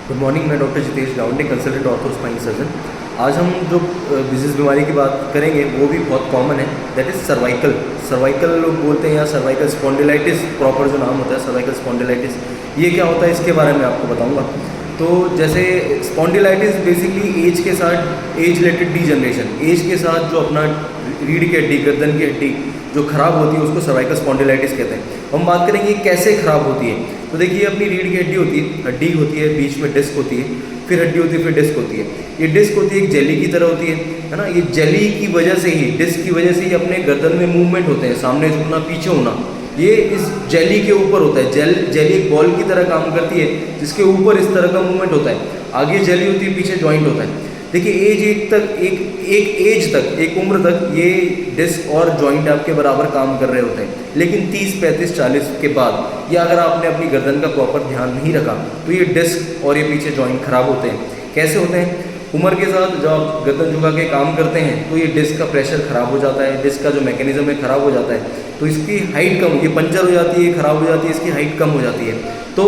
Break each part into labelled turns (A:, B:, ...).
A: Good morning, मैं doctor Jitesh Gawande, consultant ortho spine surgeon. आज हम जो बिजनेस बीमारी की बात करेंगे वो भी बहुत कॉमन है, दैट इज़ सर्वाइकल। सर्वाइकल लोग बोलते हैं या सर्वाइकल स्पॉन्डिलाइटिस प्रॉपर जो नाम होता है, सर्वाइकल स्पॉन्डिलाइटिस। ये क्या होता है इसके बारे में आपको बताऊंगा। तो जैसे स्पॉन्डिलाइटिस बेसिकली एज के साथ, एज रिलेटेड डीजनरेशन, एज के साथ जो अपना रीढ़ की हड्डी, गर्दन की हड्डी जो खराब होती है उसको सर्वाइकल स्पॉन्डिलाइटिस कहते हैं। हम बात करेंगे कैसे खराब होती है। तो देखिए, अपनी रीढ़ की हड्डी होती है, बीच में डिस्क होती है, फिर हड्डी होती है, फिर डिस्क होती है। ये डिस्क होती है एक जेली की तरह होती है ना। ये जेली की वजह से ही, डिस्क की वजह से ही अपने गर्दन में मूवमेंट होते हैं, सामने झुकना, पीछे होना, ये इस जेली के ऊपर होता है। जेली एक बॉल की तरह काम करती है जिसके ऊपर इस तरह का मूवमेंट होता है। आगे जेली होती है, पीछे जॉइंट होता है। देखिए, एक उम्र तक ये डिस्क और जॉइंट आपके बराबर काम कर रहे होते हैं, लेकिन 30, 35, 40 के बाद या अगर आपने अपनी गर्दन का प्रॉपर ध्यान नहीं रखा तो ये डिस्क और ये पीछे जॉइंट खराब होते हैं। कैसे होते हैं? उम्र के साथ जब आप गर्दन झुका के काम करते हैं तो ये डिस्क का प्रेशर खराब हो जाता है, डिस्क का जो मैकेनिज्म है खराब हो जाता है, तो इसकी हाइट कम, ये पंचर हो जाती है, खराब हो जाती है, इसकी हाइट कम हो जाती है। तो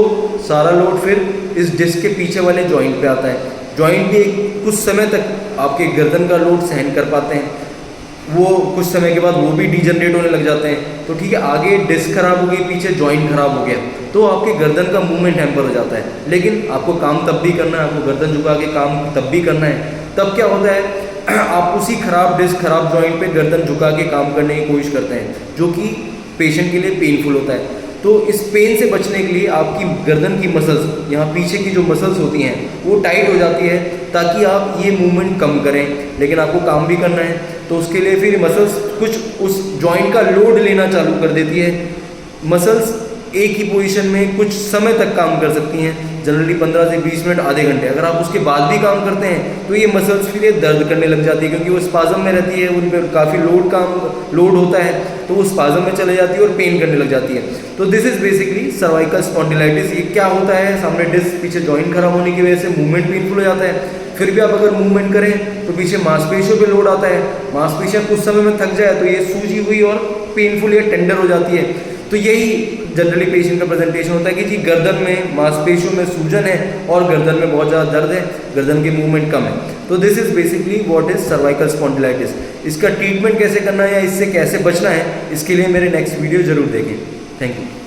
A: सारा लोड फिर इस डिस्क के पीछे वाले जॉइंट पे आता है। जॉइंट भी कुछ समय तक आपके गर्दन का लोड सहन कर पाते हैं, वो कुछ समय के बाद वो भी डीजनरेट होने लग जाते हैं। तो ठीक है, आगे डिस्क खराब हो गई, पीछे जॉइंट खराब हो गया, तो आपके गर्दन का मूवमेंट हैम्पर हो जाता है। लेकिन आपको काम तब भी करना है, आपको गर्दन झुका के काम तब भी करना है। तब क्या होता है, आप उसी खराब डिस्क, खराब जॉइंट पे गर्दन झुका के काम करने की कोशिश करते हैं, जो कि पेशेंट के लिए पेनफुल होता है। तो इस पेन से बचने के लिए आपकी गर्दन की मसल्स, यहाँ पीछे की जो मसल्स होती हैं वो टाइट हो जाती है, ताकि आप ये मूवमेंट कम करें। लेकिन आपको काम भी करना है, तो उसके लिए फिर मसल्स कुछ उस जॉइंट का लोड लेना चालू कर देती है। मसल्स एक ही पोजीशन में कुछ समय तक काम कर सकती हैं, जनरली 15 से 20 मिनट, आधे घंटे। अगर आप उसके बाद भी काम करते हैं तो ये मसल्स फिर ये दर्द करने लग जाती है, क्योंकि वो स्पाज़म में रहती है, उन पर काफ़ी लोड होता है, तो वो स्पाज़म में चले जाती है और पेन करने लग जाती है। तो this is basically cervical spondylitis. ये क्या होता है, सामने डिस्क, पीछे जॉइंट खराब होने की वजह से मूवमेंट पेनफुल हो जाता है। फिर भी आप अगर मूवमेंट करें तो पीछे मांसपेशियों पे लोड आता है, मांसपेशियाँ कुछ समय में थक जाए तो ये सूजी हुई और पेनफुल या टेंडर हो जाती है। तो यही जनरली पेशेंट का प्रेजेंटेशन होता है कि जी गर्दन में, मांसपेशियों में सूजन है और गर्दन में बहुत ज़्यादा दर्द है, गर्दन के मूवमेंट कम है। तो this is basically what is cervical spondylitis. इसका ट्रीटमेंट कैसे करना है या इससे कैसे बचना है, इसके लिए मेरे नेक्स्ट वीडियो ज़रूर देखें। Thank you.